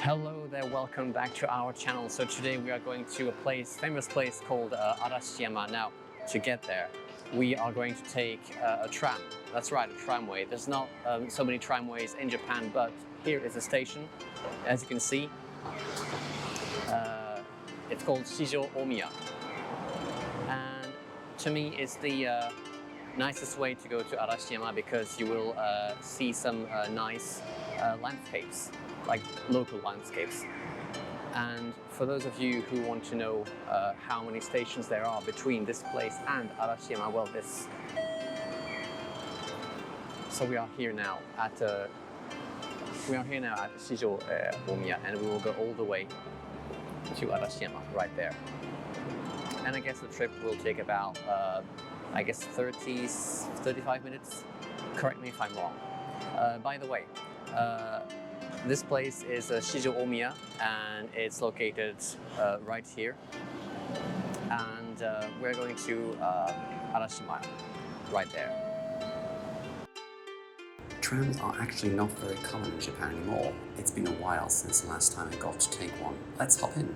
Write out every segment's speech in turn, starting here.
Hello there, welcome back to our channel. So today we are going to a famous place called Arashiyama. Now, to get there, we are going to take a tram. That's right, a tramway. There's not so many tramways in Japan, but here is a station. As you can see, it's called Shijo Omiya. And to me, it's the nicest way to go to Arashiyama because you will see some nice landscapes, like local landscapes. And for those of you who want to know how many stations there are between this place and Arashiyama, well, so we are here now at Shijo Omiya, and we will go all the way to Arashiyama right there. And I guess the trip will take about I guess 35 minutes. Correct me if I'm wrong. By the way, this place is Shijo Omiya, and it's located right here. And we're going to Arashiyama right there. Trams are actually not very common in Japan anymore. It's been a while since the last time I got to take one. Let's hop in.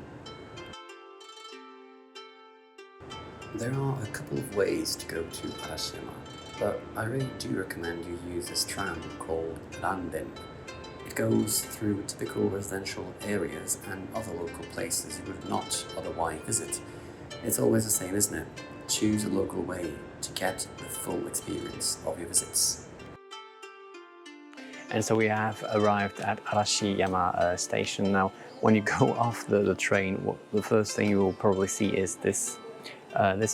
There are a couple of ways to go to Arashiyama, but I really do recommend you use this tram called Randen. It goes through typical residential areas and other local places you would not otherwise visit. It's always the same, isn't it? Choose a local way to get the full experience of your visits. And so we have arrived at Arashiyama Station. Now, when you go off the train, the first thing you will probably see is this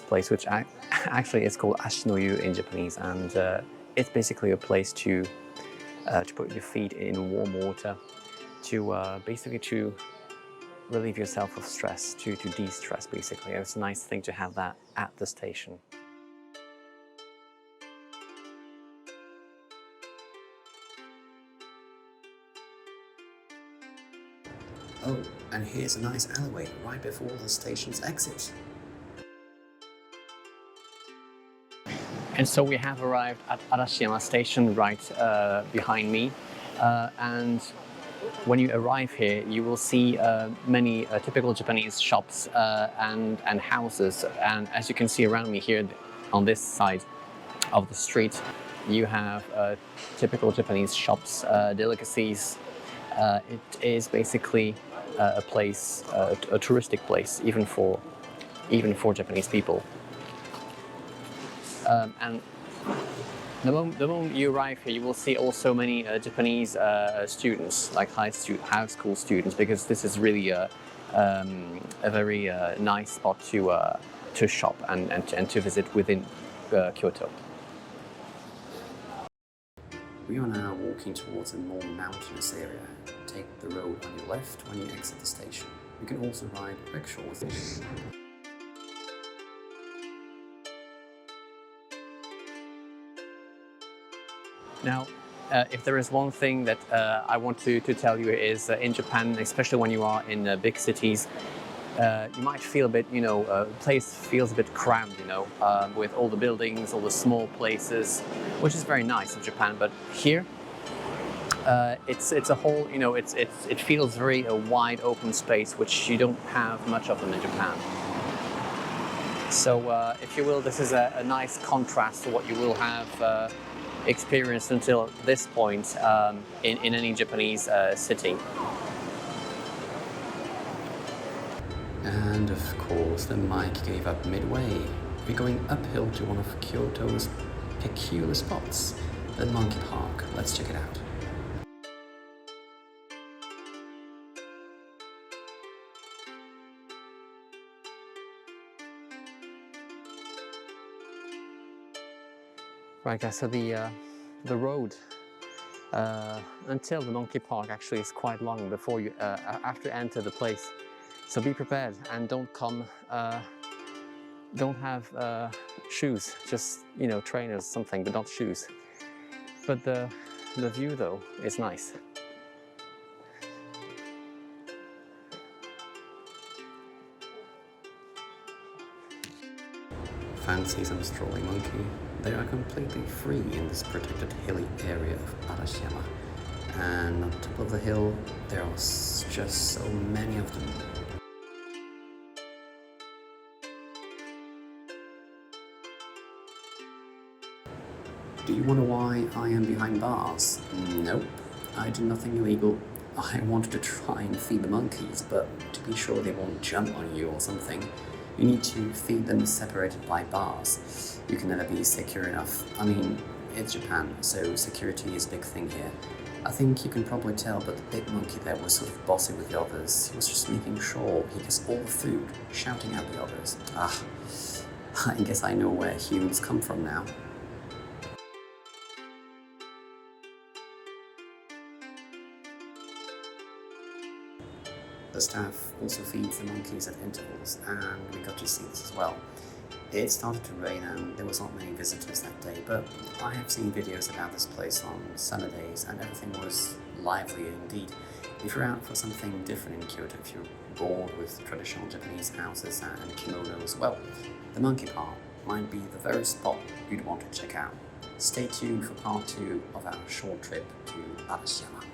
place, which actually is called Ashinoyu in Japanese, and it's basically a place to put your feet in warm water, basically to relieve yourself of stress, to de-stress basically. It's a nice thing to have that at the station. Oh, and here's a nice alleyway right before the station's exit. And so we have arrived at Arashiyama Station right behind me. And when you arrive here, you will see many typical Japanese shops and houses. And as you can see around me here on this side of the street, you have typical Japanese shops, delicacies. It is basically a place, a touristic place, even for Japanese people. And the moment you arrive here, you will see also many Japanese students, like high school students, because this is really a very nice spot to shop and to visit within Kyoto. We are now walking towards a more mountainous area. Take the road on your left when you exit the station. You can also ride rickshaws. Now, if there is one thing that I want to tell you is in Japan, especially when you are in big cities, you might feel a bit, the place feels a bit crammed, with all the buildings, all the small places, which is very nice in Japan. But here, it's a whole, it feels very a wide open space, which you don't have much of them in Japan. So, if you will, this is a nice contrast to what you will have experienced until this point in any Japanese city. And of course, the mic gave up midway. We're going uphill to one of Kyoto's peculiar spots, the Monkey Park. Let's check it out. Right, guys, so the road until the Monkey Park actually is quite long before you after you enter the place. So be prepared and don't have shoes, just trainers, something, but not shoes. But the view though is nice. Fancy some strolling monkey? They are completely free in this protected hilly area of Arashiyama. and on top of the hill there are just so many of them. Do you wonder why I am behind bars? Nope, I did nothing illegal. I wanted to try and feed the monkeys, but to be sure they won't jump on you or something, you need to feed them separated by bars. You can never be secure enough. I mean, it's Japan, so security is a big thing here. I think you can probably tell, but the big monkey there was sort of bossy with the others. He was just making sure he gets all the food, shouting at the others. I guess I know where humans come from now. The staff also feeds the monkeys at intervals, and we got to see this as well. It started to rain and there was not many visitors that day, but I have seen videos about this place on summer days and everything was lively indeed. If you're out for something different in Kyoto, if you're bored with traditional Japanese houses and kimonos, well, the monkey park might be the very spot you'd want to check out. Stay tuned for part 2 of our short trip to Arashiyama.